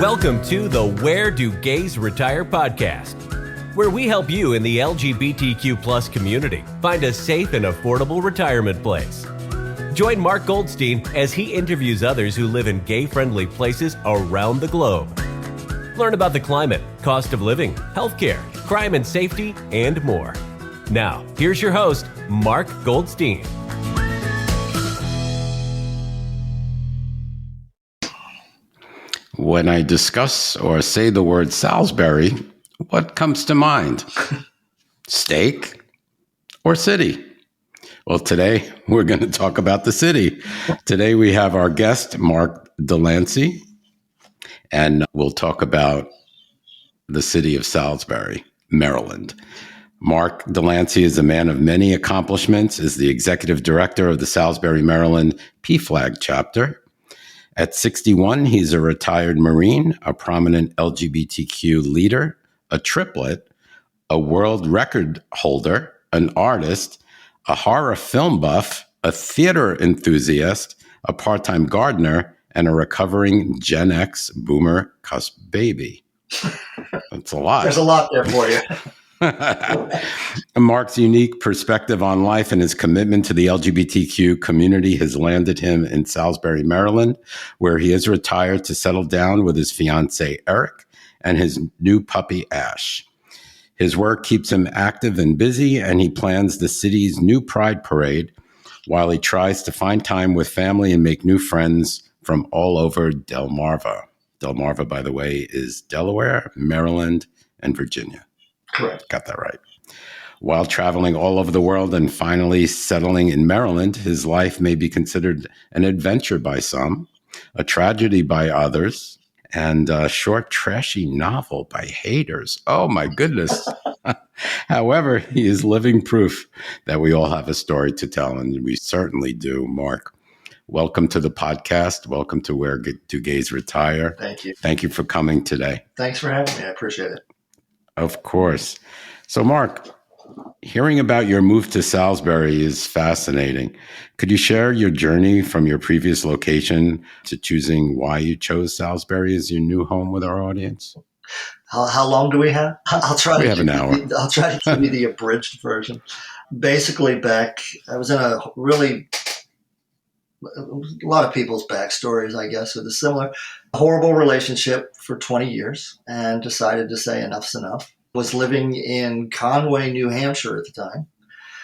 Welcome to the Where Do Gays Retire podcast, where we help you in the LGBTQ plus community find a safe and affordable retirement place. Join Mark Goldstein as he interviews others who live in gay-friendly places around the globe. Learn about the climate, cost of living, healthcare, crime and safety, and more. Now, here's your host, Mark Goldstein. When I discuss or say the word Salisbury, what comes to mind? Steak or city? Well, today we're going to talk about the city. Today we have our guest, Mark DeLancey, and we'll talk about the city of Salisbury, Maryland. Mark DeLancey is a man of many accomplishments, is the executive director of the Salisbury, Maryland PFLAG chapter. At 61, he's a retired Marine, a prominent LGBTQ leader, a triplet, a world record holder, an artist, a horror film buff, a theater enthusiast, a part-time gardener, and a recovering Gen X boomer cusp baby. That's a lot. There's a lot there for you. Mark's unique perspective on life and his commitment to the LGBTQ community has landed him in Salisbury, Maryland, where he is retired to settle down with his fiancée, Eric, and his new puppy, Ash. His work keeps him active and busy, and he plans the city's new Pride Parade while he tries to find time with family and make new friends from all over Delmarva. Delmarva, by the way, is Delaware, Maryland, and Virginia. Correct. Got that right. While traveling all over the world and finally settling in Maryland, his life may be considered an adventure by some, a tragedy by others, and a short, trashy novel by haters. Oh, my goodness. However, he is living proof that we all have a story to tell, and we certainly do. Mark, welcome to the podcast. Welcome to Where Do Gays Retire. Thank you. Thank you for coming today. Thanks for having me. I appreciate it. Of course. So, Mark, hearing about your move to Salisbury is fascinating. Could you share your journey from your previous location to choosing why you chose Salisbury as your new home with our audience? How long do we have? I'll try. We have an hour. I'll try to give you the abridged version. Basically, I was in a lot of people's backstories, I guess, with a similar horrible relationship for 20 years and decided to say enough's enough. Was living in Conway, New Hampshire at the time.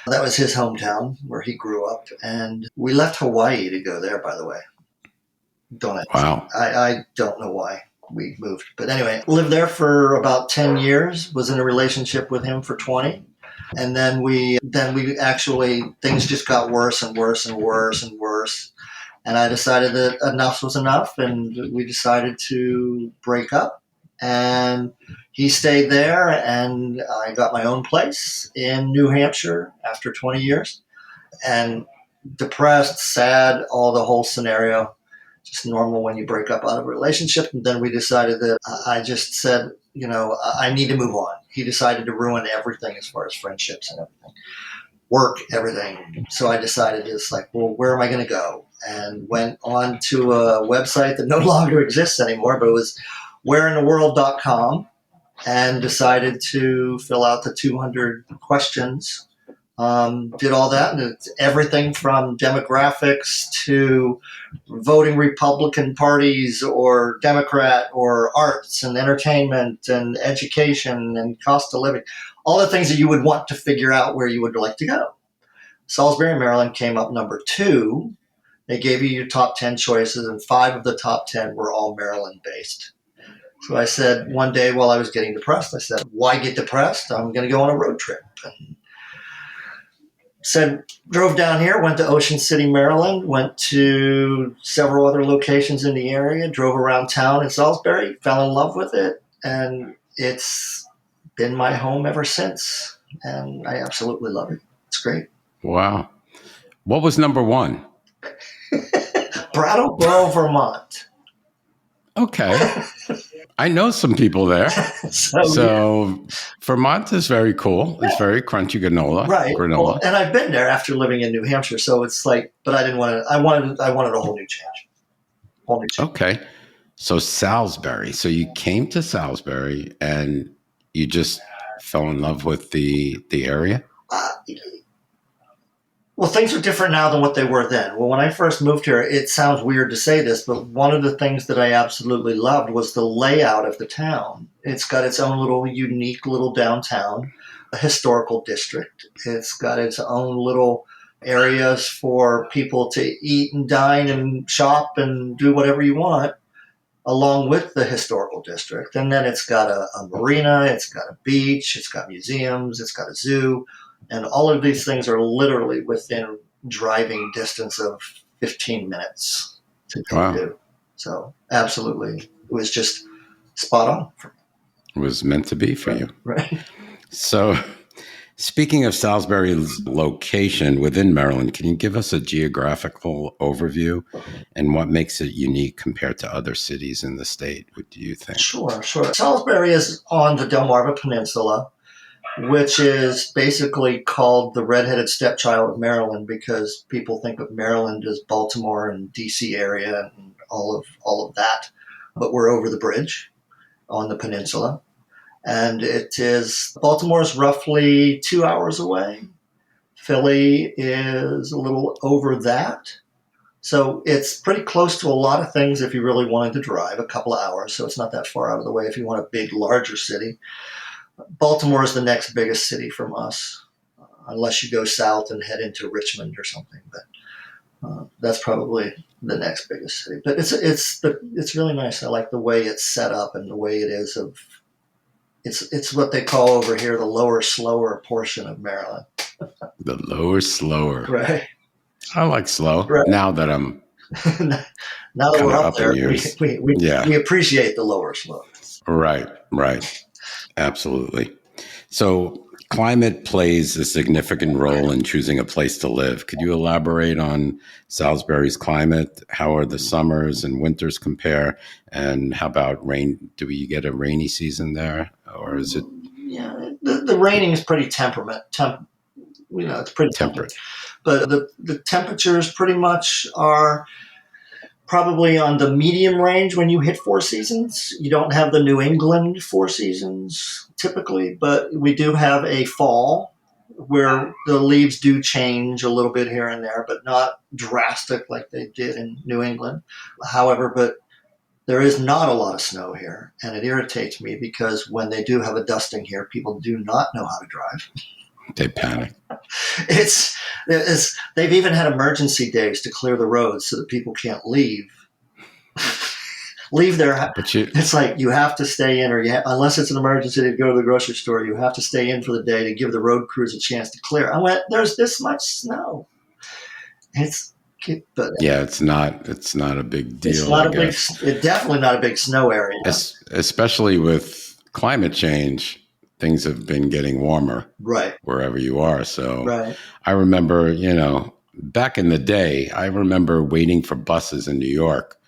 That was his hometown where he grew up. And we left Hawaii to go there, by the way. Wow. I don't know why we moved. But anyway, lived there for about 10 years, was in a relationship with him for 20. And then we actually, things just got worse and worse and worse and worse. And I decided that enough was enough, and we decided to break up. And he stayed there, and I got my own place in New Hampshire after 20 years. And depressed, sad, the whole scenario, just normal when you break up out of a relationship. And then we decided that I just said, I need to move on. He decided to ruin everything as far as friendships and everything, work, everything. So I decided where am I going to go? And went on to a website that no longer exists anymore, but it was whereintheworld.com, and decided to fill out the 200 questions. Did all that, and it's everything from demographics to voting Republican parties or Democrat, or arts and entertainment and education and cost of living, all the things that you would want to figure out where you would like to go. Salisbury, Maryland came up number 2. They gave you your top 10 choices, and 5 of the top 10 were all Maryland based. So I said one day while I was getting depressed, I said, why get depressed? I'm going to go on a road trip. And drove down here, went to Ocean City, Maryland, went to several other locations in the area, drove around town in Salisbury, fell in love with it, and it's been my home ever since. And I absolutely love it. It's great. Wow. What was number 1? Brattleboro, Vermont. Okay. I know some people there. So Vermont is very cool. It's very crunchy granola. Right. Granola. Well, and I've been there after living in New Hampshire. So it's but I didn't want to, I wanted a whole new change. Okay. So Salisbury. So you came to Salisbury and you just fell in love with the area? Uh, well, things are different now than what they were then. Well, when I first moved here, it sounds weird to say this, but one of the things that I absolutely loved was the layout of the town. It's got its own little unique little downtown, a historical district. It's got its own little areas for people to eat and dine and shop and do whatever you want, along with the historical district. And then it's got a marina, it's got a beach, it's got museums, it's got a zoo. And all of these things are literally within driving distance of 15 minutes to go Wow. do. So absolutely, it was just spot on for me. It was meant to be for you. Right. So speaking of Salisbury's location within Maryland, can you give us a geographical overview and what makes it unique compared to other cities in the state? What do you think? Sure. Salisbury is on the Delmarva Peninsula, which is basically called the redheaded stepchild of Maryland because people think of Maryland as Baltimore and DC area and all of that. But we're over the bridge on the peninsula. And Baltimore is roughly 2 hours away. Philly is a little over that. So it's pretty close to a lot of things if you really wanted to drive, a couple of hours. So it's not that far out of the way if you want a big, larger city. Baltimore is the next biggest city from us, unless you go south and head into Richmond or something. But that's probably the next biggest city. But it's really nice. I like the way it's set up and the way it is. It's what they call over here the lower, slower portion of Maryland. The lower, slower. Right. I like slow. Right. Now that I'm now that we're kinda up up in there, years. we appreciate the lower slow. Right. Absolutely. So climate plays a significant role in choosing a place to live. Could you elaborate on Salisbury's climate? How are the summers and winters compare? And how about rain? Do we get a rainy season there? Or is it Yeah, the raining is pretty it's pretty temperate. temperate? But the temperatures pretty much are probably on the medium range when you hit 4 seasons. You don't have the New England 4 seasons typically, but we do have a fall where the leaves do change a little bit here and there, but not drastic like they did in New England. However, but there is not a lot of snow here, and it irritates me because when they do have a dusting here, people do not know how to drive. They panic. They've even had emergency days to clear the roads so that people can't leave their. It's like you have to stay in, unless it's an emergency to go to the grocery store, you have to stay in for the day to give the road crews a chance to clear. I went, there's this much snow. It's not a big deal. It's not it's definitely not a big snow area. Especially with climate change. Things have been getting warmer, right, wherever you are. So right. I remember, back in the day, I remember waiting for buses in New York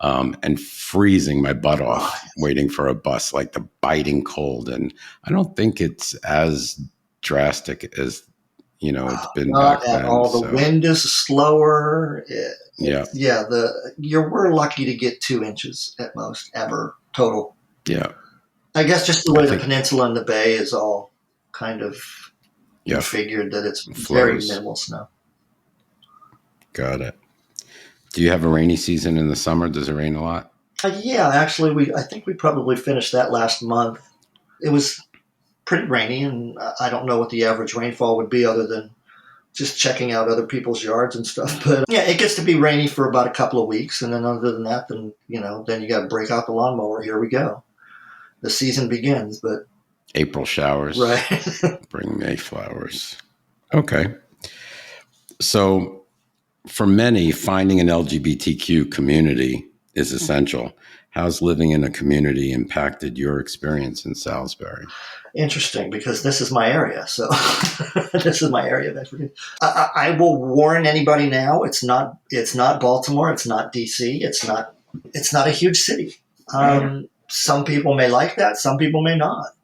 and freezing my butt off waiting for a bus, like the biting cold. And I don't think it's as drastic as, it's been back then. The wind is slower. We're lucky to get 2 inches at most ever total. Yeah. I guess just the way the peninsula and the bay is all kind of configured that it's very minimal snow. Got it. Do you have a rainy season in the summer? Does it rain a lot? Actually, I think we probably finished that last month. It was pretty rainy, and I don't know what the average rainfall would be other than just checking out other people's yards and stuff. But yeah, it gets to be rainy for about a couple of weeks, and then other than that, then you got to break out the lawnmower. Here we go. The season begins, but April showers, right? Bring May flowers. Okay. So for many, finding an LGBTQ community is essential. How's living in a community impacted your experience in Salisbury? Interesting, because this is my area. So this is my area of expertise. I will warn anybody now. It's not Baltimore. It's not DC. It's not a huge city. Some people may like that. Some people may not.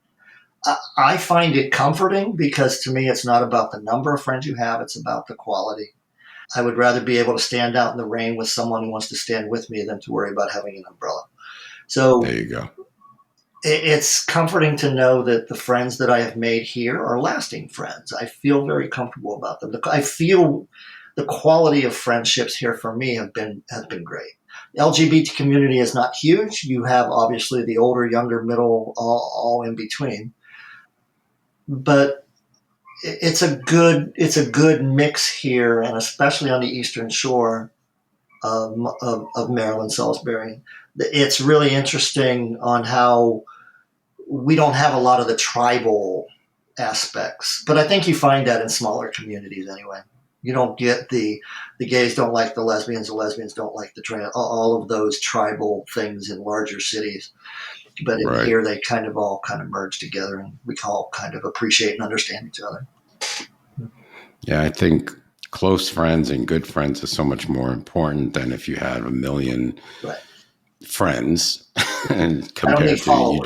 I find it comforting because to me, it's not about the number of friends you have. It's about the quality. I would rather be able to stand out in the rain with someone who wants to stand with me than to worry about having an umbrella. So There you go. it's comforting to know that the friends that I have made here are lasting friends. I feel very comfortable about them. I feel the quality of friendships here for me have been great. The LGBT community is not huge. You have obviously the older, younger, middle, all in between. But it's a good mix here, and especially on the Eastern Shore of Maryland, Salisbury. It's really interesting on how we don't have a lot of the tribal aspects, but I think you find that in smaller communities anyway. You don't get the gays don't like the lesbians don't like the trans, all of those tribal things in larger cities. But in here, they all merge together, and we all kind of appreciate and understand each other. Yeah, I think close friends and good friends is so much more important than if you have a million friends and compared to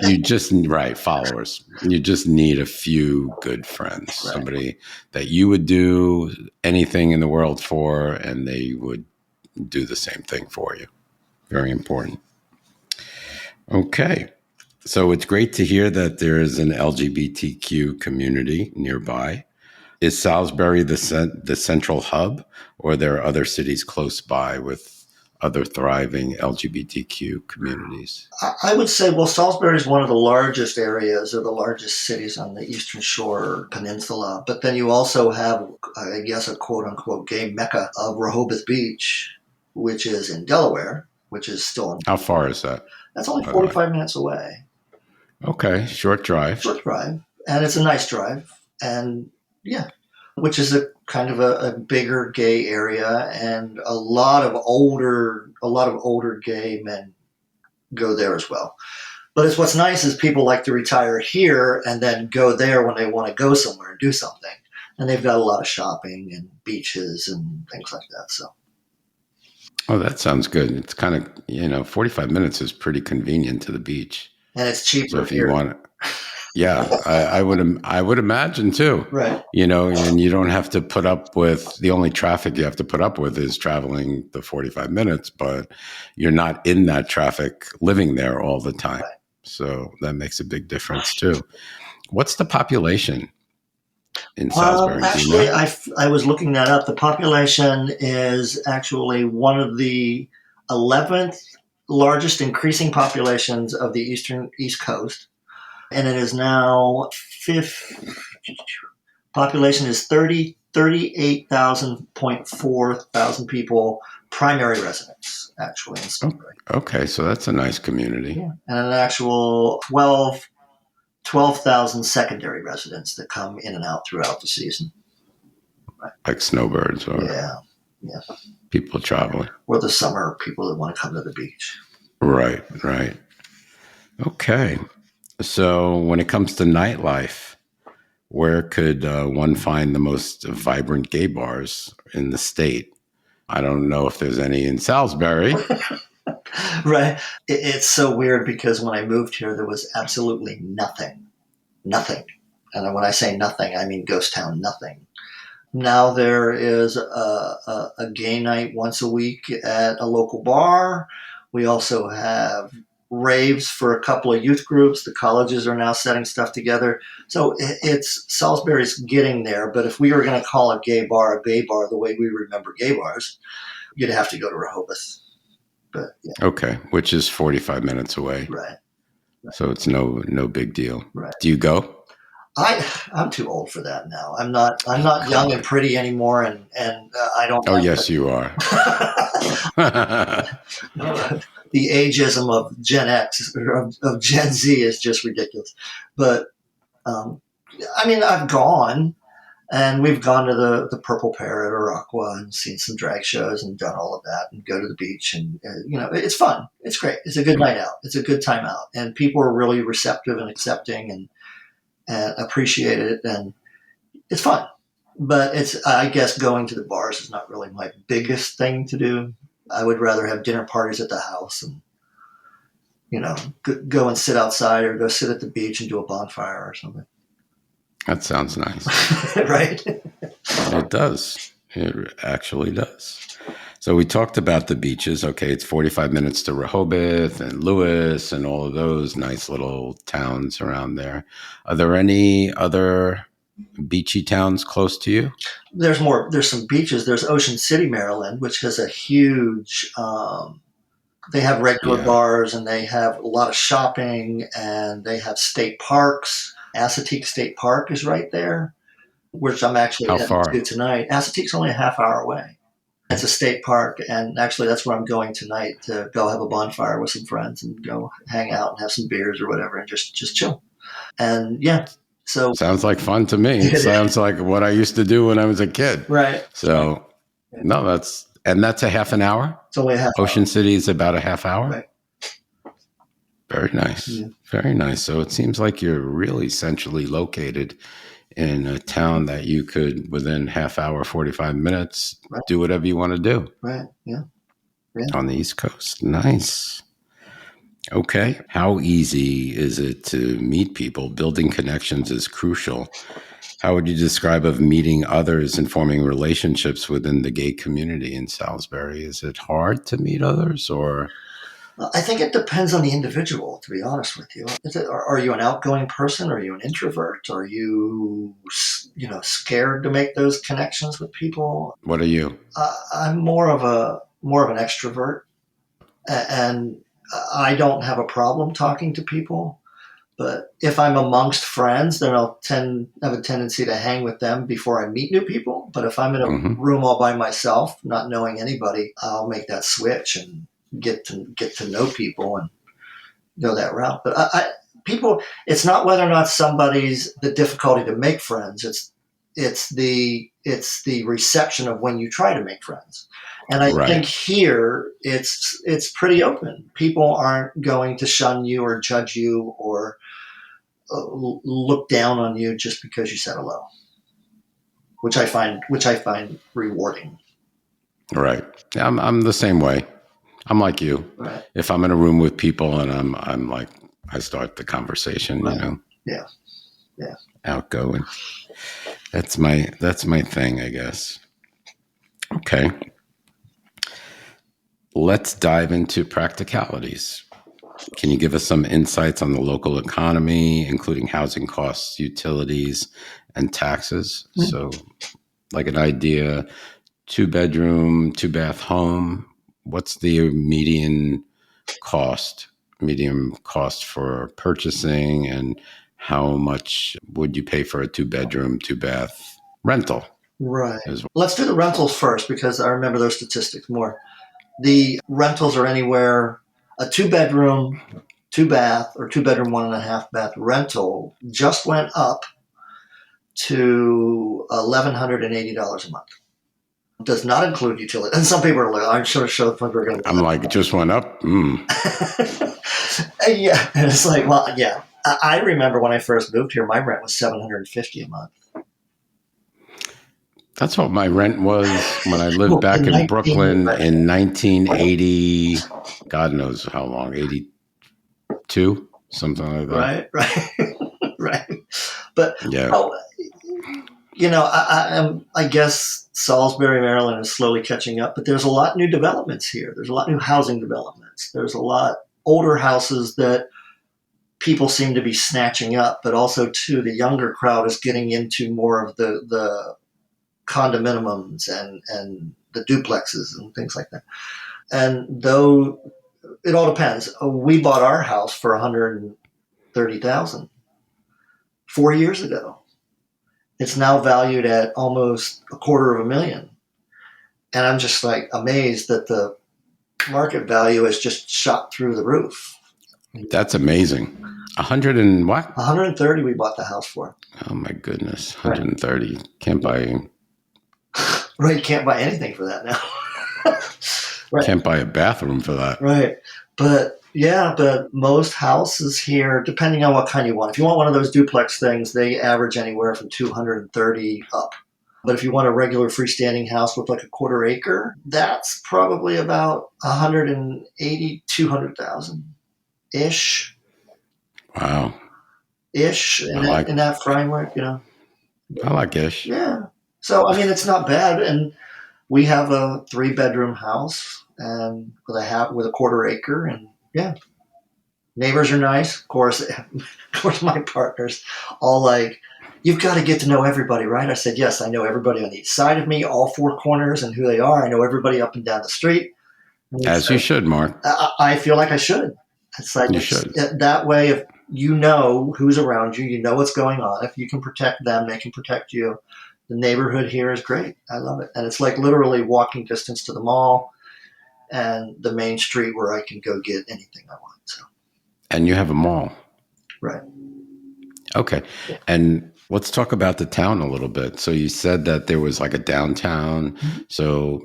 you just need followers. You just need a few good friends, somebody that you would do anything in the world for, and they would do the same thing for you. Very important. Okay. So it's great to hear that there is an LGBTQ community nearby. Is Salisbury the central hub, or there are other cities close by with other thriving LGBTQ communities? I would say, Salisbury is one of the largest areas or the largest cities on the Eastern Shore Peninsula. But then you also have, I guess, a quote-unquote gay mecca of Rehoboth Beach, which is in Delaware, which is still in... How far is that? That's only 45 minutes away. Okay, short drive. Short drive. And it's a nice drive. And yeah, which is a kind of a bigger gay area, and a lot of older gay men go there as well. But what's nice is people like to retire here and then go there when they want to go somewhere and do something. And they've got a lot of shopping and beaches and things like that. So. Oh, that sounds good. It's kind of, 45 minutes is pretty convenient to the beach. And it's cheaper so if here. You want it. Yeah, I would imagine too. Right. And you don't have to put up with, the only traffic you have to put up with is traveling the 45 minutes, but you're not in that traffic living there all the time. Right. So that makes a big difference too. What's the population in Salisbury? Actually, I was looking that up. The population is actually one of the 11th largest increasing populations of the East Coast. And it is now population is 38,000.4 thousand people, primary residents, actually. In Salisbury. Okay, so that's a nice community. Yeah. And an actual 12,000 secondary residents that come in and out throughout the season. Right. Like snowbirds or people traveling. Or the summer people that want to come to the beach. Right. Okay. So when it comes to nightlife, where could one find the most vibrant gay bars in the state? I don't know if there's any in Salisbury. Right. It's so weird because when I moved here, there was absolutely nothing. And when I say nothing, I mean ghost town, nothing. Now there is a gay night once a week at a local bar. We also have raves for a couple of youth groups. The colleges are now setting stuff together. So Salisbury's getting there. But if we were going to call a gay bar the way we remember gay bars, you'd have to go to Rehoboth. But yeah. Okay, which is 45 minutes away. Right. So it's no big deal. Right. Do you go? I'm too old for that now. I'm not young and pretty anymore, and I don't. Oh yes, you are. The ageism of Gen X or of Gen Z is just ridiculous. But I've gone, and we've gone to the Purple Parrot or Aqua and seen some drag shows and done all of that, and go to the beach, and it's fun. It's great. It's a good night out. It's a good time out, and people are really receptive and accepting and appreciate it, and it's fun. But I guess going to the bars is not really my biggest thing to do. I would rather have dinner parties at the house and, go and sit outside or go sit at the beach and do a bonfire or something. That sounds nice. Right? It does. It actually does. So we talked about the beaches. Okay, it's 45 minutes to Rehoboth and Lewis and all of those nice little towns around there. Are there any other beachy towns close to you? There's more. There's some beaches. There's Ocean City, Maryland, which has a huge. They have regular Yeah. bars and they have a lot of shopping and they have state parks. Assateague State Park is right there, which I'm actually How heading to far? tonight. Assateague's only a half hour away. It's a state park, and actually that's where I'm going tonight to go have a bonfire with some friends and go hang out and have some beers or whatever and just chill. And yeah, so Sounds like fun to me. It sounds like what I used to do when I was a kid. right. So, no, that's a half an hour. It's only a half Ocean City is about a half hour. Right. Very nice. Yeah. Very nice. So it seems like you're really centrally located in a town that you could, within half hour, 45 minutes, Right. do whatever you want to do Right. Yeah. on the East Coast. Nice. Okay. How easy is it to meet people? Building connections is crucial. How would you describe of meeting others and forming relationships within the gay community in Salisbury? Is it hard to meet others, or? I think it depends on the individual, to be honest with you. Are you an outgoing person? Are you an introvert? Are you, scared to make those connections with people? What are you? I'm more of an extrovert, and I don't have a problem talking to people. But if I'm amongst friends, then I'll have a tendency to hang with them before I meet new people. But if I'm in a room all by myself, not knowing anybody, I'll make that switch and get to know people and go that route. But it's not whether or not somebody's the difficulty to make friends. It's the reception of when you try to make friends. And I think here it's pretty open. People aren't going to shun you or judge you or look down on you just because you said hello, which I find rewarding. Right. I'm the same way. I'm like you. Right. If I'm in a room with people and I'm like, I start the conversation, Right. Yeah. outgoing. That's my thing, I guess. Okay. Let's dive into practicalities. Can you give us some insights on the local economy, including housing costs, utilities, and taxes? Mm-hmm. So, like an idea, 2-bedroom, 2-bath home. What's the medium cost for purchasing, and how much would you pay for a 2-bedroom, 2-bath rental? Right. Well? Let's do the rentals first because I remember those statistics more. The rentals are anywhere, a 2-bedroom, 2-bath, or 2-bedroom, 1.5-bath rental just went up to $1,180 a month. Does not include utility. And some people are like, I'm sure we're going to. I'm like, it just went up. Yeah. And it's like, well, yeah. I remember when I first moved here, my rent was $750 a month. That's what my rent was when I lived back in Brooklyn in 1980. God knows how long, 82, something like that. Right. Right. But yeah. I guess Salisbury, Maryland is slowly catching up, but there's a lot of new developments here. There's a lot of new housing developments. There's a lot older houses that people seem to be snatching up, but also too, the younger crowd is getting into more of the condominiums and the duplexes and things like that. And though it all depends, we bought our house for $130,000 4 years ago. It's now valued at almost $250,000. And I'm just like amazed that the market value has just shot through the roof. That's amazing. 100 and what? 130 we bought the house for. Oh my goodness. 130. Right. Can't buy. Right. You can't buy anything for that now. Right. Can't buy a bathroom for that. Right. But most houses here, depending on what kind you want, if you want one of those duplex things, they average anywhere from 230 up. But if you want a regular freestanding house with like a 1/4 acre, that's probably about 180, 200,000 ish. Wow. Ish in that framework, I like ish. Yeah. So, I mean, it's not bad. And we have a 3-bedroom house and with a quarter acre, and yeah, neighbors are nice. Of course, my partner's all like, "You've got to get to know everybody, right?" I said, "Yes, I know everybody on each side of me, all 4 corners, and who they are. I know everybody up and down the street." And As you should, Mark. I feel like I should. It's like You should. that way. If you know who's around you, you know what's going on. If you can protect them, they can protect you. The neighborhood here is great. I love it, and it's like literally walking distance to the mall and the main street where I can go get anything I want. So. And you have a mall. Right. Okay. And let's talk about the town a little bit. So you said that there was like a downtown. Mm-hmm. So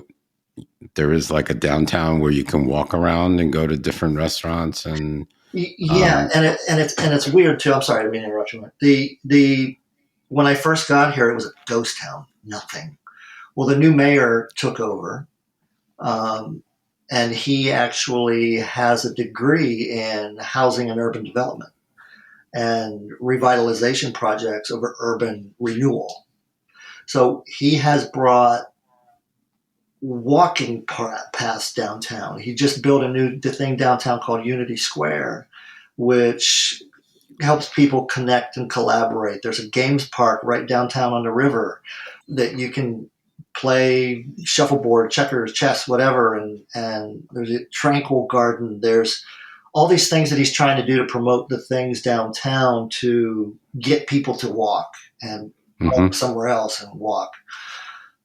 there is like a downtown where you can walk around and go to different restaurants and yeah, and it's weird too. I'm sorry, I didn't mean to interrupt you. The when I first got here, it was a ghost town. Nothing. Well, the new mayor took over, and he actually has a degree in housing and urban development and revitalization projects over urban renewal. So he has brought walking past downtown. He just built a new thing downtown called Unity Square, which helps people connect and collaborate. There's a games park right downtown on the river that you can play shuffleboard, checkers, chess, whatever. And there's a tranquil garden. There's all these things that he's trying to do to promote the things downtown to get people to walk and walk somewhere else and walk.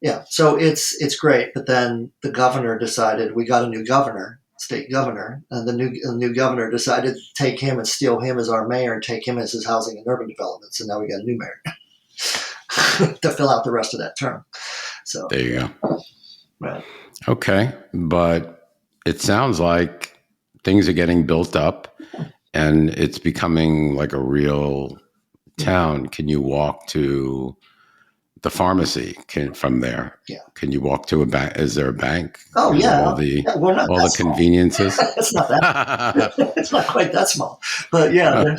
Yeah, so it's great. But then the governor decided, we got a new governor, state governor, and the new governor decided to take him and steal him as our mayor and take him as his housing and urban development. So now we got a new mayor to fill out the rest of that term. So there you go. Right. Okay, but it sounds like things are getting built up, and it's becoming like a real town. Can you walk to the pharmacy from there? Yeah. Can you walk to a bank? Is there a bank? Oh, yeah. All the small. Conveniences. It's not that. It's not quite that small. But yeah,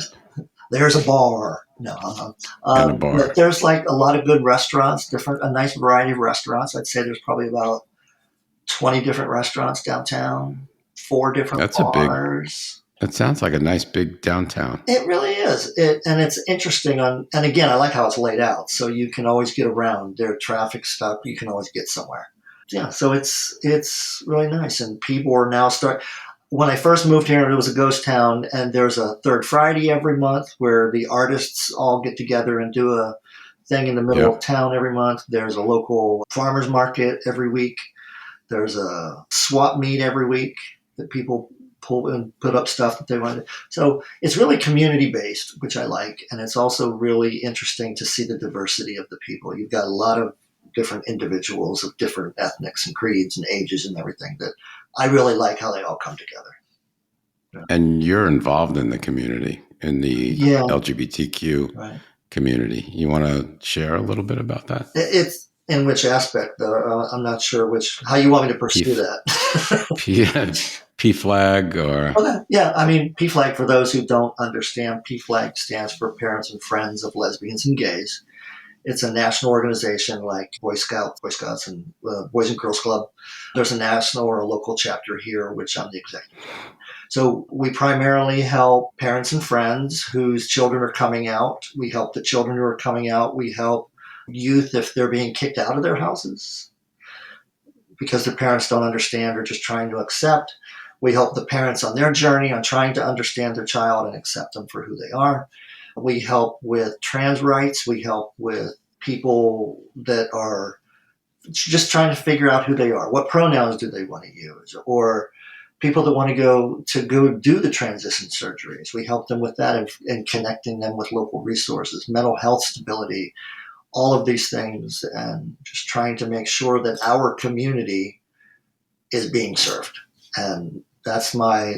there's a bar. No, and a bar. But there's like a lot of good restaurants, a nice variety of restaurants. I'd say there's probably about 20 different restaurants downtown, 4 different bars. That sounds like a nice big downtown. It really is. And it's interesting. And again, I like how it's laid out. So you can always get around. There are traffic stuff. You can always get somewhere. Yeah. So it's really nice. And people are now when I first moved here, it was a ghost town. And there's a third Friday every month where the artists all get together and do a thing in the middle of town every month. There's a local farmers market every week. There's a swap meet every week that people pull and put up stuff that they want to. So it's really community based, which I like. And it's also really interesting to see the diversity of the people. You've got a lot of different individuals of different ethnics and creeds and ages and everything that I really like how they all come together. Yeah. And you're involved in the community, in the LGBTQ community. You want to share a little bit about that? It's in which aspect, though? I'm not sure how you want me to pursue that. PFLAG or... Okay. Yeah, I mean, PFLAG, for those who don't understand, PFLAG stands for Parents and Friends of Lesbians and Gays. It's a national organization like Boy Scouts and Boys and Girls Club. There's a national or a local chapter here, which I'm the executive of. So we primarily help parents and friends whose children are coming out. We help the children who are coming out. We help youth if they're being kicked out of their houses because their parents don't understand or just trying to accept. We help the parents on their journey on trying to understand their child and accept them for who they are. We help with trans rights. We help with people that are just trying to figure out who they are. What pronouns do they want to use? Or people that want to go do the transition surgeries. We help them with that and connecting them with local resources, mental health stability, all of these things, and just trying to make sure that our community is being served. And that's my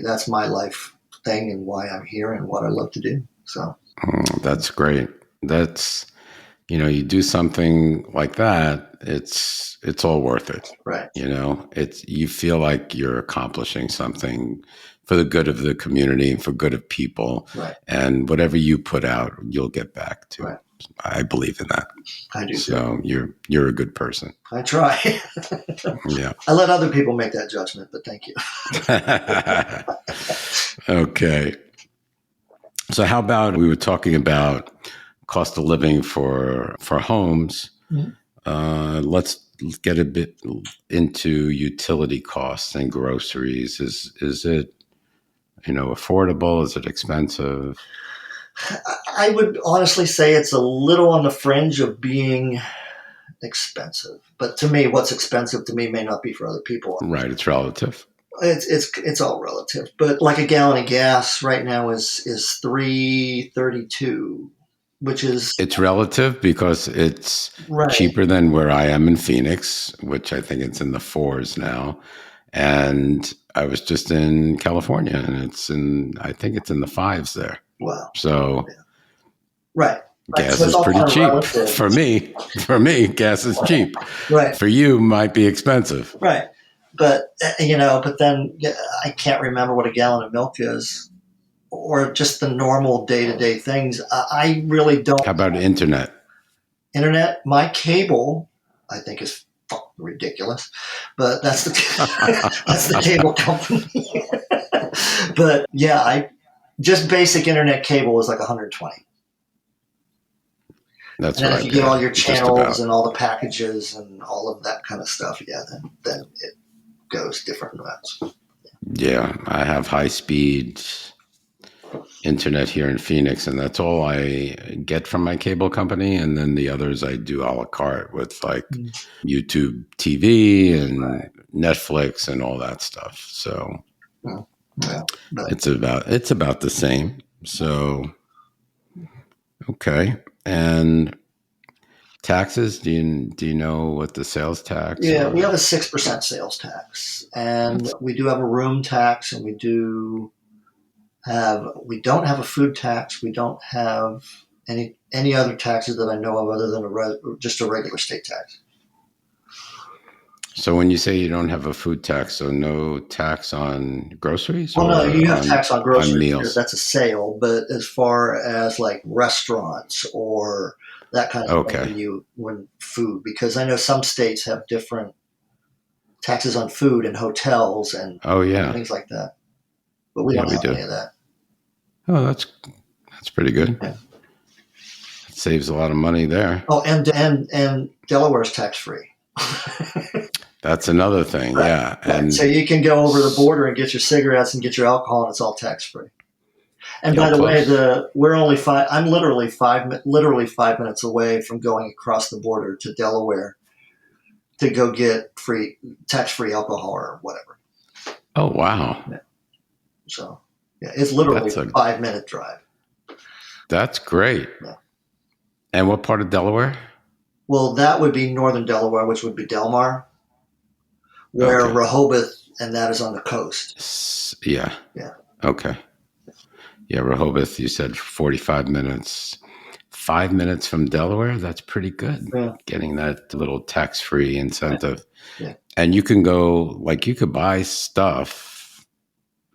life thing and why I'm here and what I love to do. So that's great. That's, you do something like that, it's all worth it. Right. You feel like you're accomplishing something for the good of the community and for good of people. Right. And whatever you put out, you'll get back to. Right. I believe in that. I do. So you're a good person. I try. Yeah. I let other people make that judgment, but thank you. Okay. So how about we were talking about cost of living for homes. Mm-hmm. Let's get a bit into utility costs and groceries. Is it, affordable? Is it expensive? I would honestly say it's a little on the fringe of being expensive. But to me, what's expensive to me may not be for other people. Right, it's relative. It's all relative. But like a gallon of gas right now is $3.32, which is It's relative because it's right. cheaper than where I am in Phoenix, which I think it's in the fours now. And I was just in California, and I think it's in the fives there. Wow. So Yeah. Right. gas So is pretty cheap for me. For me, gas is cheap. Right. For you, might be expensive. Right. But but then I can't remember what a gallon of milk is, or just the normal day-to-day things. I really don't. How about internet? Internet, my cable, I think is ridiculous, but that's the that's the cable company. But yeah, just basic internet cable is like 120. That's and then what if I you get pay, all your just channels about. and all the packages and all of that kind of stuff, yeah, then it goes different amounts. Yeah, I have high speed internet here in Phoenix, and that's all I get from my cable company. And then the others I do a la carte with like YouTube TV and Netflix and all that stuff. So it's about the same. So okay. And taxes, do you know what the sales tax? Yeah, we have a 6% sales tax, and we do have a room tax, and we don't have a food tax. We don't have any other taxes that I know of other than just a regular state tax. So when you say you don't have a food tax, so no tax on groceries? Well, no, you have tax on groceries on meals. because that's a sale. But as far as like restaurants or that kind of thing, when food, because I know some states have different taxes on food and hotels and things like that. But we don't have any of that. Oh, that's pretty good. Yeah. It saves a lot of money there. Oh, and Delaware's tax free. That's another thing, right. Yeah. Right. And so you can go over the border and get your cigarettes and get your alcohol, and it's all tax free. And by the way, we're only I'm literally 5 minutes away from going across the border to Delaware to go get tax free alcohol or whatever. Oh wow! Yeah. So yeah, it's literally a 5-minute drive. That's great. Yeah. And what part of Delaware? Well, that would be northern Delaware, which would be Delmarva, where Rehoboth and that is on the coast. Yeah. Yeah. Okay. Yeah, Rehoboth, you said 45 minutes. 5 minutes from Delaware, that's pretty good. Yeah. Getting that little tax-free incentive. Yeah. And you can go, you could buy stuff,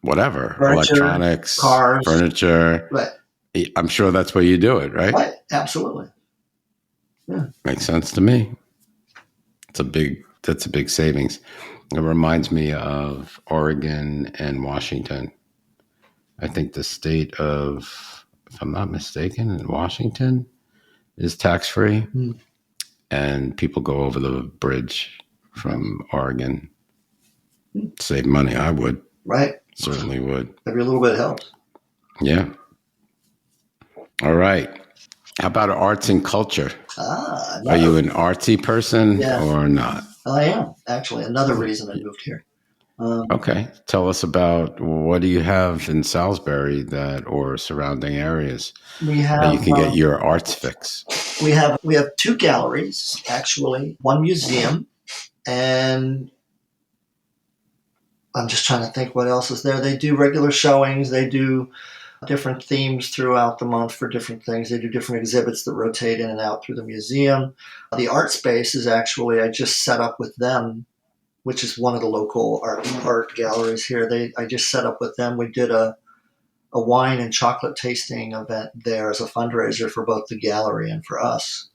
whatever, furniture, electronics, cars, furniture. Right. I'm sure that's where you do it, right? Right. Absolutely. Yeah. Makes sense to me. That's a big savings. It reminds me of Oregon and Washington. I think the state of, if I'm not mistaken, in Washington is tax-free. And people go over the bridge from Oregon. Save money, I would. Right. Certainly would. Every little bit helps. Yeah. All right. How about arts and culture? Are you an artsy person or not? I am, actually. Another reason I moved here. Okay. Tell us about what do you have in Salisbury or surrounding areas that you can get your arts fix? We have 2 galleries, actually, 1 museum, and I'm just trying to think what else is there. They do regular showings. They do different themes throughout the month for different things. They do different exhibits that rotate in and out through the museum. The art space is actually, I just set up with them, which is one of the local art galleries here. I just set up with them. We did a a wine and chocolate tasting event there as a fundraiser for both the gallery and for us.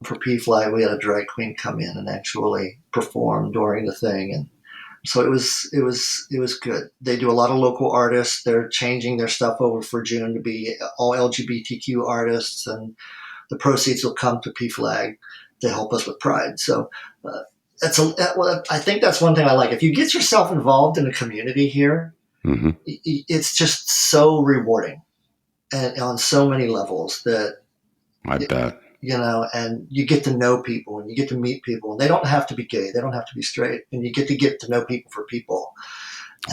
For PFLAG, we had a drag queen come in and actually perform during the thing, and so it was good. They do a lot of local artists. They're changing their stuff over for June to be all LGBTQ artists, and the proceeds will come to PFLAG to help us with Pride. So I think that's one thing I like. If you get yourself involved in a community here, Mm-hmm. it's just so rewarding, and on so many levels that I bet. and you get to know people and you get to meet people, and they don't have to be gay, they don't have to be straight, and you get to know people for people,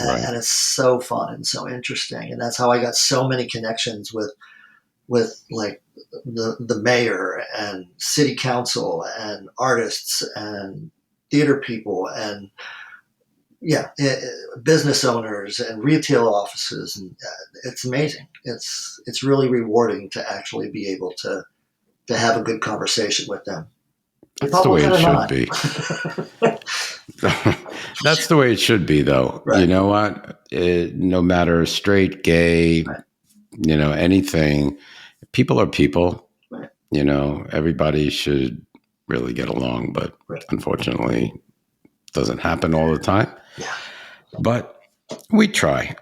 Right. and it's so fun and so interesting, and that's how I got so many connections with like the mayor and city council and artists and theater people and business owners and retail offices, and it's amazing. It's really rewarding to actually be able to have a good conversation with them. That's the way it should be. That's the way it should be, though. Right. You know what? No matter straight, gay, Right. Anything, people are people. Right. Everybody should really get along, but Right. unfortunately, it doesn't happen all the time. Yeah. But we try.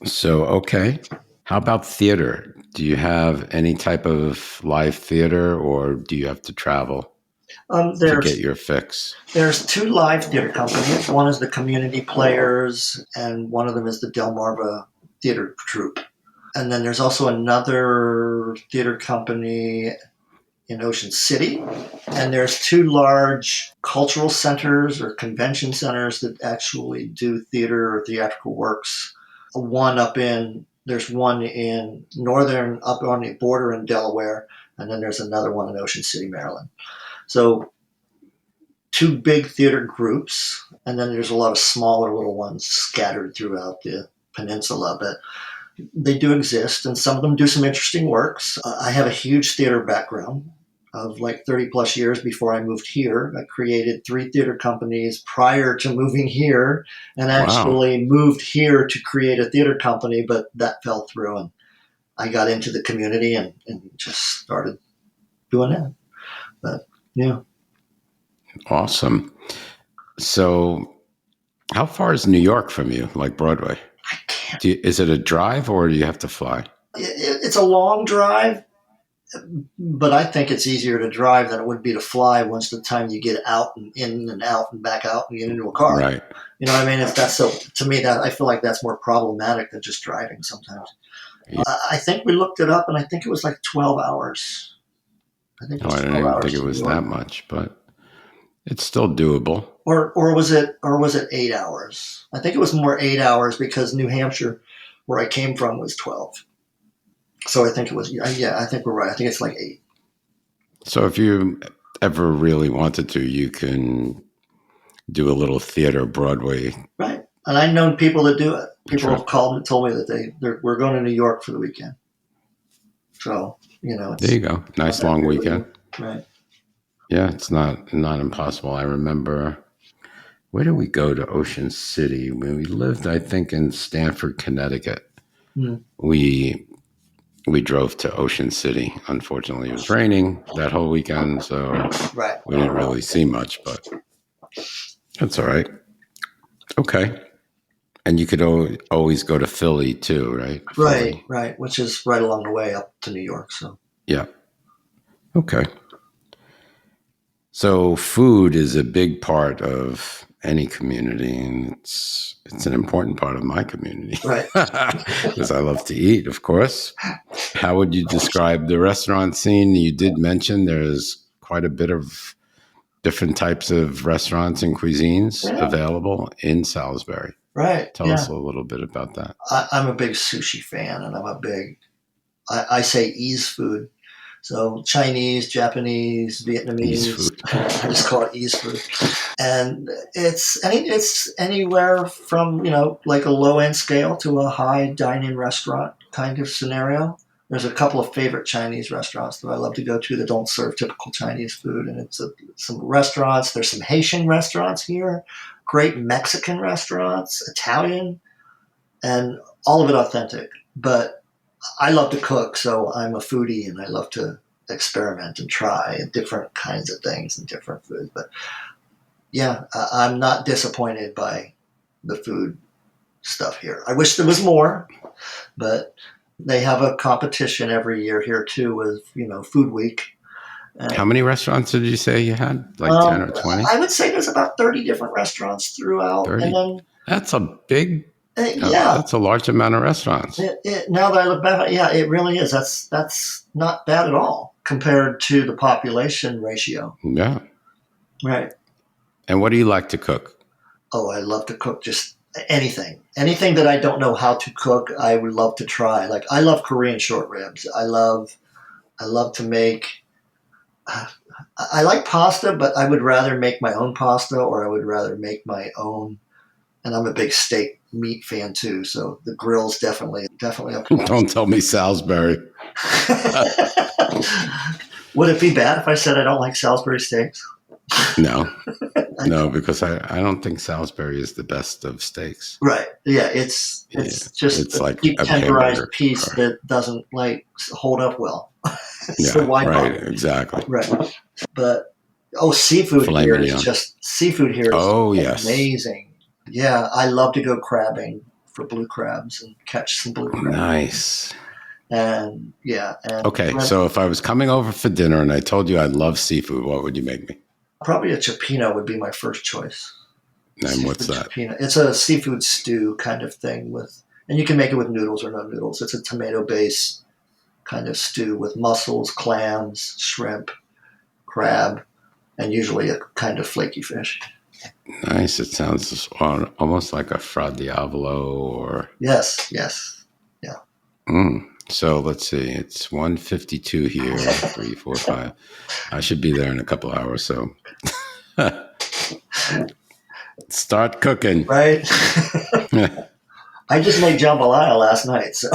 So, okay. How about theater? Do you have any type of live theater, or do you have to travel to get your fix? There's 2 live theater companies. One is the Community Players, and one of them is the Delmarva Theater Troupe. And then there's also another theater company in Ocean City. And there's 2 large cultural centers or convention centers that actually do theater or theatrical works. There's one in northern, up on the border in Delaware, and then there's another one in Ocean City, Maryland. So 2 big theater groups, and then there's a lot of smaller little ones scattered throughout the peninsula, but they do exist, and some of them do some interesting works. I have a huge theater background of like 30 plus years before I moved here. I created 3 theater companies prior to moving here, and actually moved here to create a theater company, but that fell through, and I got into the community and just started doing that. But yeah. Awesome. So how far is New York from you, like Broadway? I can't. Is it a drive, or do you have to fly? It's a long drive, but I think it's easier to drive than it would be to fly once the time you get out and in and out and back out and get into a car. Right. You know what I mean? To me, that I feel like that's more problematic than just driving sometimes. Yeah. I think we looked it up, and I think it was like 12 hours. I think it was I 12 didn't even hours think it to was New York. that much, but it's still doable. Or was it 8 hours? I think it was more 8 hours because New Hampshire, where I came from, was 12. So I think it was, I think we're right. I think it's like 8. So if you ever really wanted to, you can do a little theater Broadway. Right. And I've known people that do it. People Sure. have called and told me that we're going to New York for the weekend. So, it's, There you go. Nice long weekend. Right. Yeah, it's not impossible. I remember, where did we go to Ocean City? When we lived, I think, in Stamford, Connecticut. Mm. We drove to Ocean City. Unfortunately, it was raining that whole weekend, so Right. we didn't really see much, but that's all right. Okay. And you could always go to Philly too, right? Right, Philly. right, which is right along the way up to New York. So Yeah. Okay. So food is a big part of any community, and it's an important part of my community. Right. Because I love to eat, of course. How would you describe the restaurant scene? You did mention there's quite a bit of different types of restaurants and cuisines available in Salisbury. Right. Tell us a little bit about that. I'm a big sushi fan, and I say ease food. So Chinese, Japanese, Vietnamese. Ease food. I just call it ease food. And it's anywhere from, like a low end scale to a high dine-in restaurant kind of scenario. There's a couple of favorite Chinese restaurants that I love to go to that don't serve typical Chinese food. And it's some restaurants. There's some Haitian restaurants here, great Mexican restaurants, Italian. And all of it authentic. But I love to cook, so I'm a foodie, and I love to experiment and try different kinds of things and different foods. But yeah, I'm not disappointed by the food stuff here. I wish there was more, but they have a competition every year here too with, Food Week. How many restaurants did you say you had? Like 10 or 20? I would say there's about 30 different restaurants throughout. 30? And then, That's a big, yeah. That's a large amount of restaurants. Now that I look back, yeah, it really is. That's not bad at all compared to the population ratio. Yeah. Right. And what do you like to cook? Oh, I love to cook just anything. Anything that I don't know how to cook, I would love to try. Like, I love Korean short ribs. I love to make, I like pasta, but I would rather make my own pasta, or I would rather make my own. And I'm a big steak meat fan too, so the grill's definitely a plus. Don't tell me Salisbury. Would it be bad if I said I don't like Salisbury steaks? No, because I don't think Salisbury is the best of steaks. Right. Yeah, it's just like deep a tenderized piece or, that doesn't hold up well. Yeah, So why right, bother? Exactly. Right. But seafood Filet here mignon. is Yes. amazing. Yeah, I love to go crabbing for blue crabs and catch some blue crabs. Nice. And yeah. Okay, so if I was coming over for dinner and I told you I love seafood, what would you make me? Probably a cioppino would be my first choice. And what's that? Cioppino. It's a seafood stew kind of thing and you can make it with noodles or no noodles. It's a tomato base kind of stew with mussels, clams, shrimp, crab, and usually a kind of flaky fish. Nice. It sounds almost like a fra diavolo or... Yes. Yeah. So let's see. It's 1:52 here. 3, 4, 5. I should be there in a couple hours. So start cooking. Right. I just made jambalaya last night, so.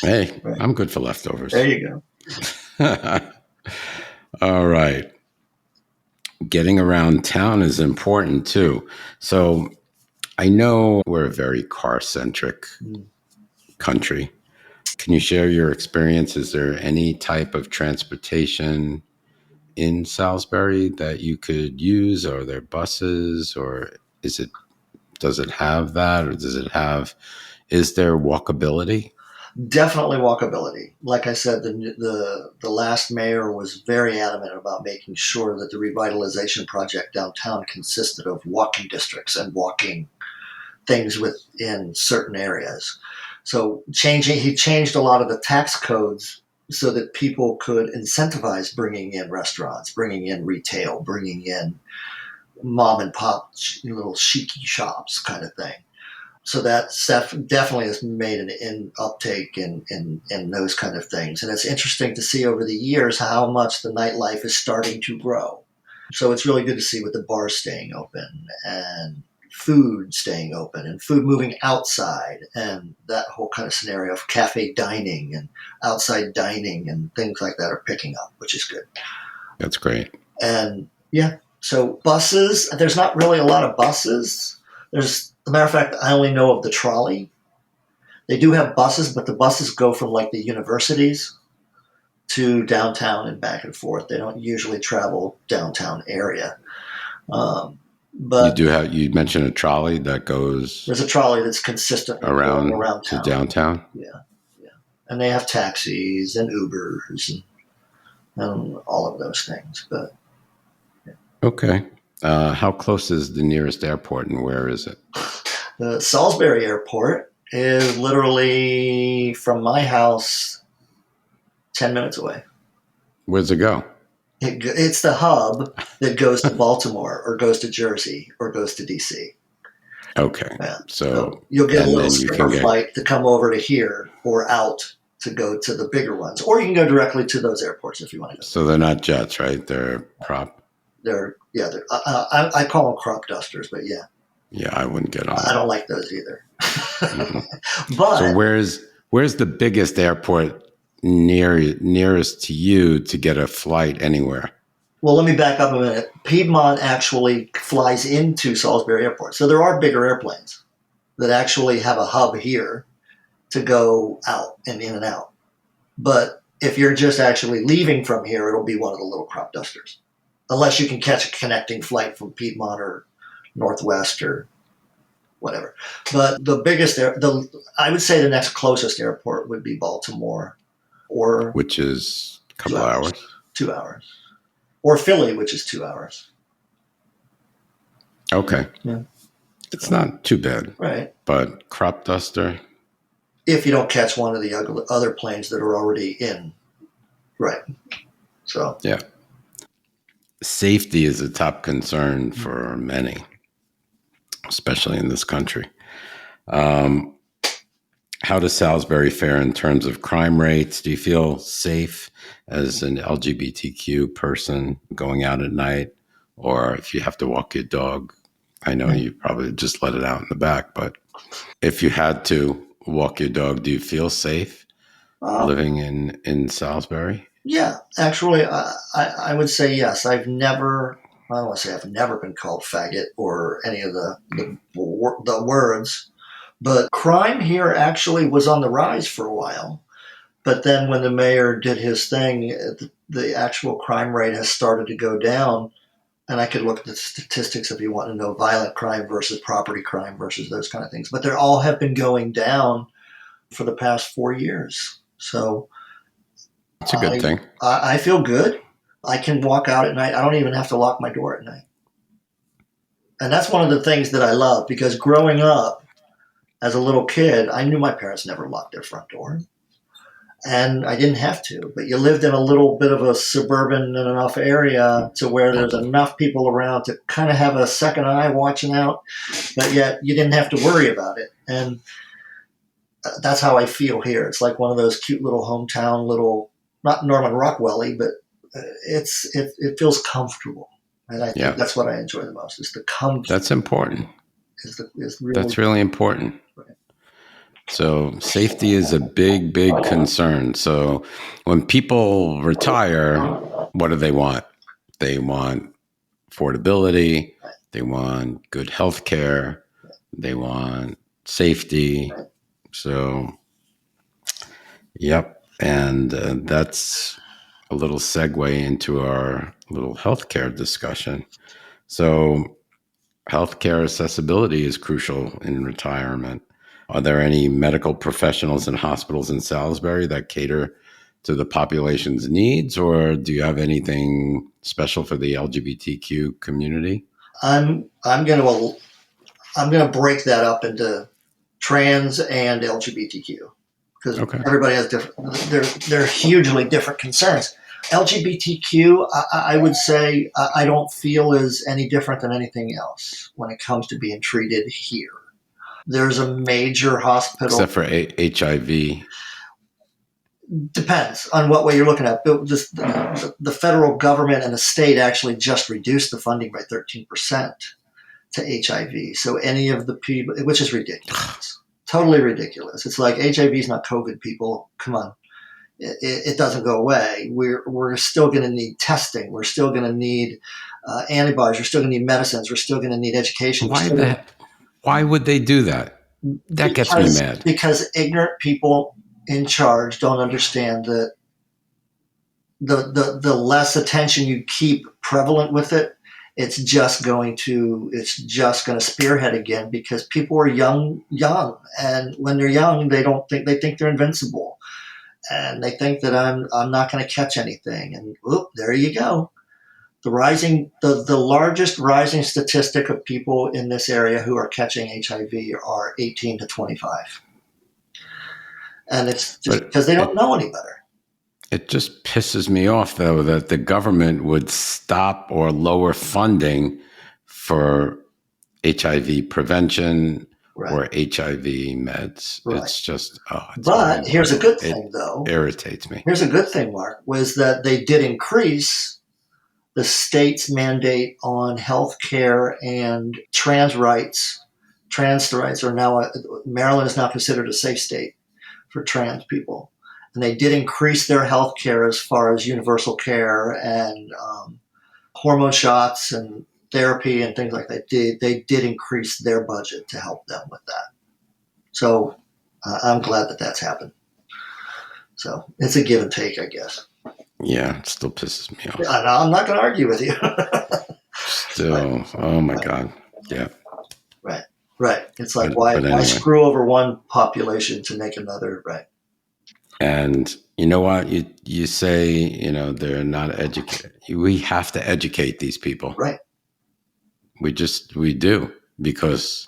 Hey, right. I'm good for leftovers. There you go. All right. Getting around town is important too. So I know we're a very car-centric country. Can you share your experience? Is there any type of transportation in Salisbury that you could use? Are there buses, or does it have that, or is there walkability? Definitely walkability. Like I said, the last mayor was very adamant about making sure that the revitalization project downtown consisted of walking districts and walking things within certain areas. So he changed a lot of the tax codes so that people could incentivize bringing in restaurants, bringing in retail, bringing in mom and pop little chic shops kind of thing. So that stuff definitely has made an uptake in those kind of things. And it's interesting to see over the years how much the nightlife is starting to grow. So it's really good to see with the bars staying open and food staying open and food moving outside, and that whole kind of scenario of cafe dining and outside dining and things like that are picking up, which is good. That's great. And yeah, so buses, there's not really a lot of buses. As a matter of fact, I only know of the trolley. They do have buses, but the buses go from like the universities to downtown and back and forth. They don't usually travel downtown area. But you mentioned a trolley that goes. There's a trolley that's consistently around to downtown. Yeah, and they have taxis and Ubers and all of those things. But yeah. Okay, how close is the nearest airport, and where is it? The Salisbury Airport is literally from my house 10 minutes away. Where's it go? It's the hub that goes to Baltimore or goes to Jersey or goes to DC. Okay. Yeah. So you'll get a little stripper flight to come over to here or out to go to the bigger ones. Or you can go directly to those airports if you want to go. So they're not jets, right? They're prop. I call them crop dusters, but yeah. Yeah, I wouldn't get on. I don't like those either. Mm-hmm. But so where's the biggest airport nearest to you to get a flight anywhere? Well, let me back up a minute. Piedmont actually flies into Salisbury Airport. So there are bigger airplanes. that actually have a hub here to go out and in and out. But if you're just actually leaving from here, it'll be one of the little crop dusters, unless you can catch a connecting flight from Piedmont or Northwest or whatever. But the biggest, I would say the next closest airport would be Baltimore, or Which is a couple hours. 2 hours, or Philly, which is 2 hours. Okay. Yeah. It's not too bad. Right. But crop duster, if you don't catch one of the other planes that are already in. Right. So. yeah. Safety is a top concern for many, especially in this country. How does Salisbury fare in terms of crime rates? Do you feel safe as an LGBTQ person going out at night? Or if you have to walk your dog, I know you probably just let it out in the back, but if you had to walk your dog, do you feel safe living in Salisbury? Yeah, actually, I would say yes. I don't want to say I've never been called faggot or any of the words, but crime here actually was on the rise for a while. But then when the mayor did his thing, the actual crime rate has started to go down. And I could look at the statistics if you want to know violent crime versus property crime versus those kind of things. But they all have been going down for the past 4 years. So it's a good thing. I feel good. I can walk out at night. I don't even have to lock my door at night. And that's one of the things that I love, because growing up as a little kid, I knew my parents never locked their front door. And I didn't have to, but you lived in a little bit of a suburban and enough area to where there's enough people around to kind of have a second eye watching out, but yet you didn't have to worry about it. And that's how I feel here. It's like one of those cute little hometown, not Norman Rockwell-y, but it feels comfortable. And I think that's what I enjoy the most, is the comfort. That's important. That's really important. Right. So safety is a big, big concern. So when people retire, what do they want? They want affordability. They want good health care. They want safety. So, yep. And that's a little segue into our little healthcare discussion. So healthcare accessibility is crucial in retirement. Are there any medical professionals and hospitals in Salisbury that cater to the population's needs, or do you have anything special for the LGBTQ community? I'm going to break that up into trans and LGBTQ, because everybody has different. They're hugely different concerns. LGBTQ, I would say, I don't feel is any different than anything else when it comes to being treated here. There's a major hospital. Except for HIV. Depends on what way you're looking at. The federal government and the state actually just reduced the funding by 13% to HIV. So any of the people, which is ridiculous, totally ridiculous. It's like HIV is not COVID, people. Come on. It doesn't go away. We're still going to need testing. We're still going to need antibodies. We're still going to need medicines. We're still going to need education. Why would they do that? That gets me mad. Because ignorant people in charge don't understand that the less attention you keep prevalent with it, it's just going to spearhead again, because people are young, and when they're young, they think they're invincible, and they think that I'm not going to catch anything, and there you go. The largest rising statistic of people in this area who are catching HIV are 18 to 25. And it's just because they don't know any better. It just pisses me off, though, that the government would stop or lower funding for HIV prevention or HIV meds. Right. It's just, but here's a good thing, though. It irritates me. Here's a good thing, Mark, was that they did increase the state's mandate on health care and trans rights. Trans rights are now, Maryland is now considered a safe state for trans people. And they did increase their health care as far as universal care and hormone shots and therapy and things like that. They did increase their budget to help them with that. So I'm glad that that's happened. So it's a give and take, I guess. Yeah, it still pisses me off. I'm not going to argue with you. Still, Right. oh my God. Yeah. Right. It's like, But why anyway. screw over one population to make another? Right. And you know what? You say, you know, they're not educated. We have to educate these people. Right. We do, because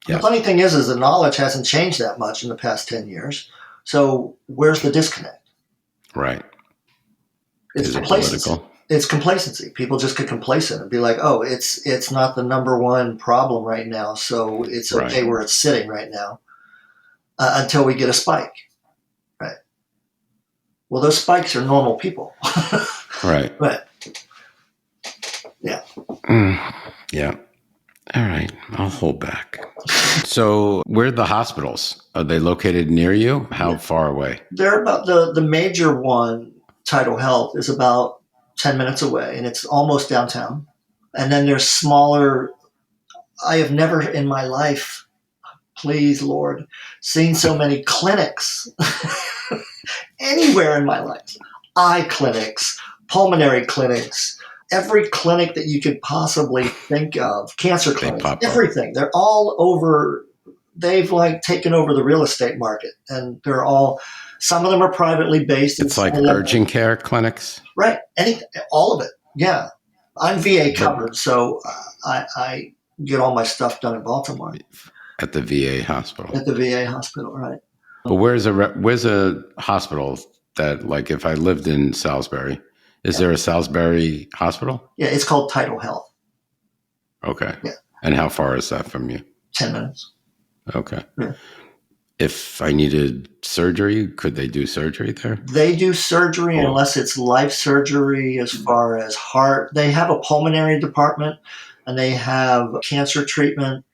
The funny thing is the knowledge hasn't changed that much in the past 10 years. So where's the disconnect? right. It's Is it complacency. political? It's complacency. People just get complacent and be like, oh, it's not the number one problem right now, so it's okay Right. where it's sitting right now until we get a spike. Right. Well, those spikes are normal people. Right. But yeah. Yeah. All right. I'll hold back. So where are the hospitals? Are they located near you? How far away? They're about the major one, Tidal Health, is about 10 minutes away, and it's almost downtown. And then there's smaller. I have never in my life, please Lord, seen so many clinics anywhere in my life. Eye clinics, pulmonary clinics, every clinic that you could possibly think of, cancer clinics, everything. They're all over. They've like taken over the real estate market, and they're all. Some of them are privately based. It's like urgent care clinics, right? Anything, all of it. Yeah, I'm VA covered, so I get all my stuff done in Baltimore at the VA hospital. At the VA hospital, right? But where's a hospital that, like, if I lived in Salisbury, is there a Salisbury hospital? Yeah, it's called Tidal Health. Okay. Yeah. And how far is that from you? 10 minutes. Okay. Yeah. If I needed surgery, could they do surgery there? They do surgery unless it's life surgery as far as heart. They have a pulmonary department, and they have cancer treatment.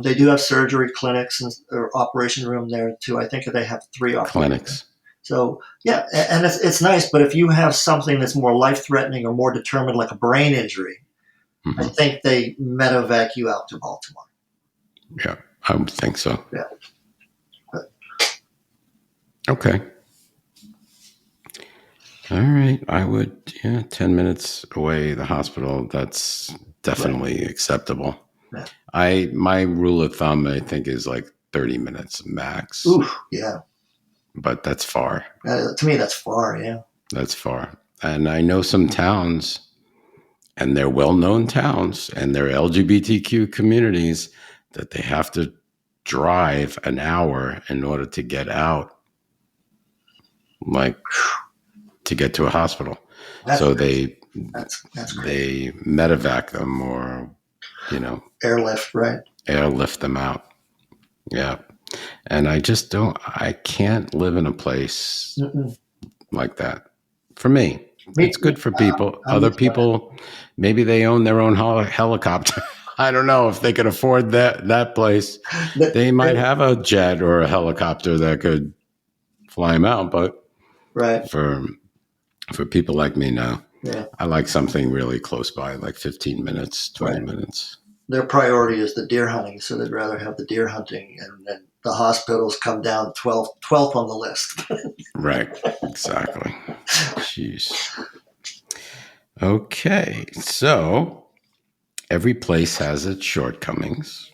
They do have surgery clinics or operation room there too. I think they have 3 clinics. So yeah, and it's nice. But if you have something that's more life-threatening or more determined, like a brain injury, I think they medevac you out to Baltimore. Yeah, I would think so. Yeah. Okay. All right. I would, 10 minutes away, the hospital, that's definitely acceptable. Yeah. My rule of thumb, I think, is like 30 minutes max. Oof, yeah. But that's far. To me, that's far, yeah. That's far. And I know some towns, and they're well-known towns, and they're LGBTQ communities, that they have to drive an hour in order to get out, like to get to a hospital. So they medevac them, or, airlift, right? Airlift them out. Yeah. And I can't live in a place like that. For me, it's good for people. Other people, maybe they own their own helicopter. I don't know if they could afford that place. They might have a jet or a helicopter that could fly them out. But right. For people like me now, yeah. I like something really close by, like 15 minutes, 20 minutes. Their priority is the deer hunting, so they'd rather have the deer hunting, and then the hospitals come down 12th on the list. Right, exactly. Jeez. Okay, so every place has its shortcomings.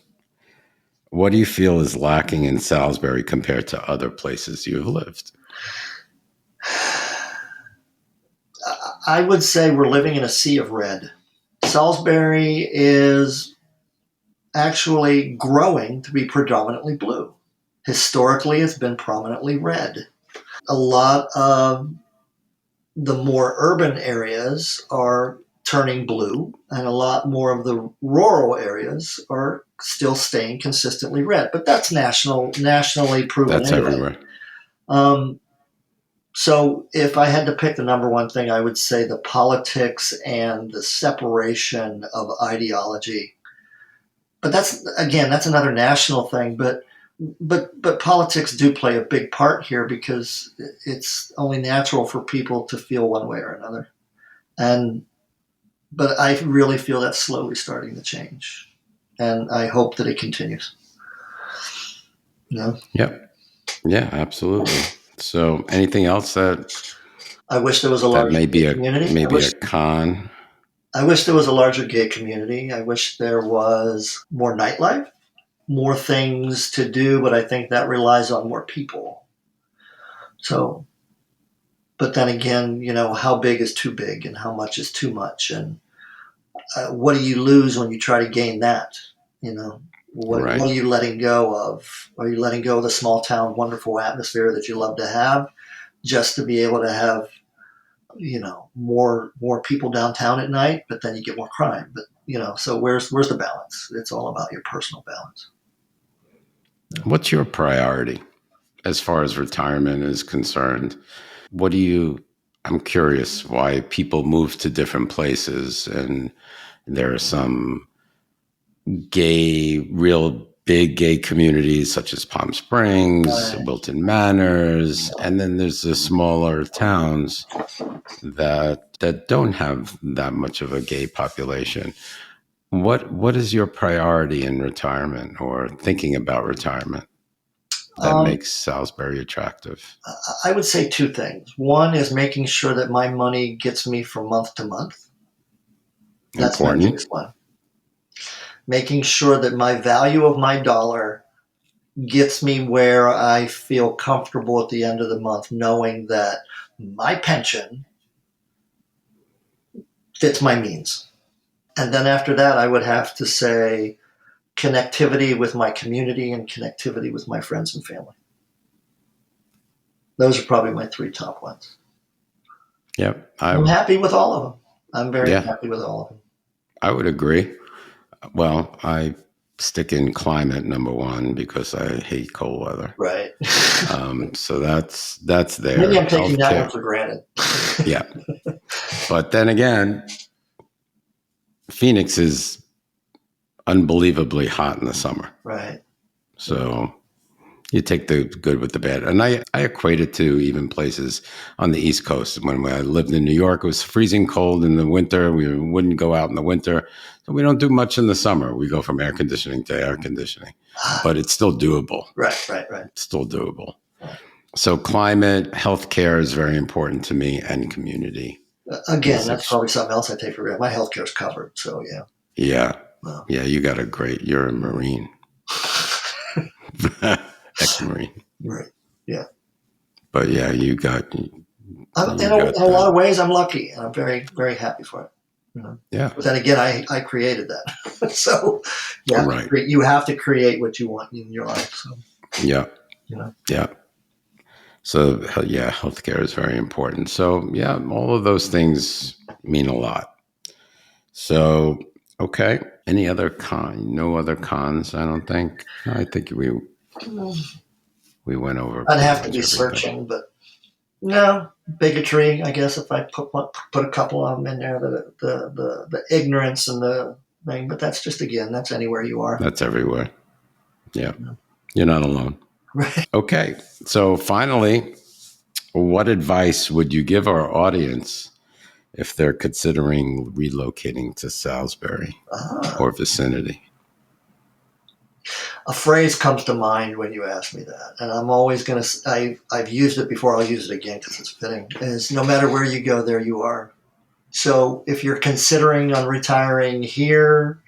What do you feel is lacking in Salisbury compared to other places you've lived? I would say we're living in a sea of red. Salisbury is actually growing to be predominantly blue. Historically, it's been prominently red. A lot of the more urban areas are turning blue, and a lot more of the rural areas are still staying consistently red. But that's nationally proven. That's everywhere. So if I had to pick the number one thing, I would say the politics and the separation of ideology. But that's another national thing. But politics do play a big part here, because it's only natural for people to feel one way or another. But I really feel that's slowly starting to change, and I hope that it continues. Yep. Yeah, absolutely. So anything else I wish there was a that larger may be gay community. a con? I wish there was a larger gay community. I wish there was more nightlife, more things to do, but I think that relies on more people. So, but then again, how big is too big and how much is too much? And what do you lose when you try to gain that? What Right. are you letting go of? Are you letting go of the small town, wonderful atmosphere that you love to have just to be able to have more people downtown at night, but then you get more crime. But so where's the balance? It's all about your personal balance. What's your priority as far as retirement is concerned? I'm curious why people move to different places, and there are some real big gay communities such as Palm Springs, Right. Wilton Manors, and then there's the smaller towns that don't have that much of a gay population. What is your priority in retirement or thinking about retirement that makes Salisbury attractive? I would say two things. One is making sure that my money gets me from month to month. That's my Important. biggest one. Making sure that my value of my dollar gets me where I feel comfortable at the end of the month, knowing that my pension fits my means. And then after that, I would have to say connectivity with my community and connectivity with my friends and family. Those are probably my three top ones. Yep. I'm happy with all of them. I'm very Yeah. happy with all of them. I would agree. Well, I stick in climate number one because I hate cold weather. Right. So that's there. Maybe I'm taking that one for granted. Yeah. But then again, Phoenix is unbelievably hot in the summer. Right. So you take the good with the bad. And I equate it to even places on the East Coast. When I lived in New York, it was freezing cold in the winter. We wouldn't go out in the winter. So we don't do much in the summer. We go from air conditioning to air conditioning. But it's still doable. Right. It's still doable. So climate, healthcare is very important to me, and community. Again, that's probably something else I take for granted. My healthcare is covered. So, yeah. Yeah. Wow. Yeah, you're a Marine. Ex-Marine. Right. Yeah. But yeah, in a lot of ways, I'm lucky, and I'm very, very happy for it. Yeah. But then again, I created that. So Right. You have to create what you want in your life. So, Yeah. Yeah. So yeah, healthcare is very important. So yeah, all of those things mean a lot. So, okay. Any other no other cons, I don't think. I think we went over. I'd have to be searching, but no bigotry. I guess if I put a couple of them in there, the ignorance and the thing. But that's just that's anywhere you are. That's everywhere. Yeah, you're not alone. Right. Okay. So finally, what advice would you give our audience if they're considering relocating to Salisbury or vicinity? A phrase comes to mind when you ask me that, and I'm always going to. I've used it before. I'll use it again because it's fitting. Is no matter where you go, there you are. So if you're considering on retiring here,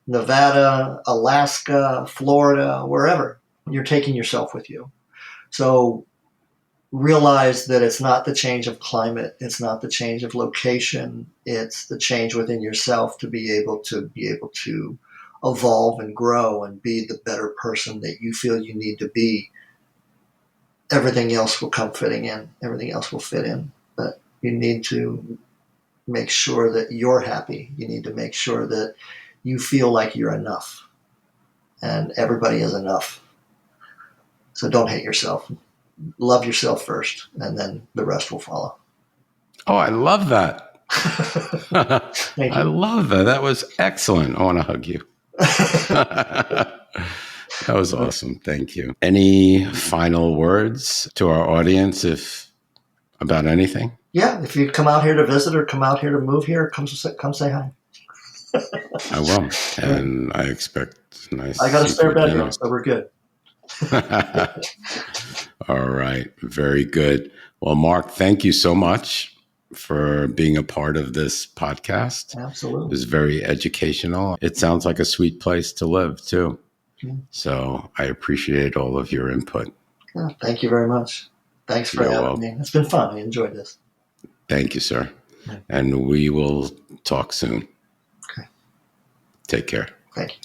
Nevada, Alaska, Florida, wherever, you're taking yourself with you. So realize that it's not the change of climate, it's not the change of location, it's the change within yourself to be able to evolve and grow and be the better person that you feel you need to be. Everything else will come fitting in. Everything else will fit in. But you need to make sure that you're happy. You need to make sure that you feel like you're enough. And everybody is enough. So don't hate yourself. Love yourself first, and then the rest will follow. Oh, I love that. Thank you. I love that. That was excellent. I want to hug you. That was awesome. Thank you. Any final words to our audience about anything? Yeah, if you come out here to visit or come out here to move here, come say hi. I will. And I expect nice. I got a spare bedroom, dinner. so we're good. All right. Very good. Well, Mark, thank you so much for being a part of this podcast. Absolutely. It was very educational. It sounds like a sweet place to live, too. So I appreciate all of your input. Yeah, thank you very much. Thanks for having me. It's been fun. I enjoyed this. Thank you, sir. And we will talk soon. Okay. Take care. Thank you.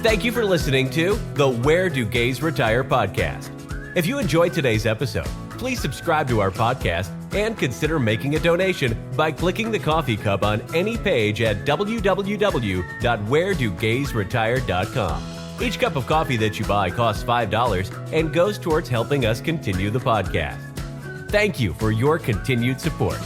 Thank you for listening to the Where Do Gays Retire podcast. If you enjoyed today's episode, please subscribe to our podcast and consider making a donation by clicking the coffee cup on any page at www.wheredogaysretire.com. Each cup of coffee that you buy costs $5 and goes towards helping us continue the podcast. Thank you for your continued support.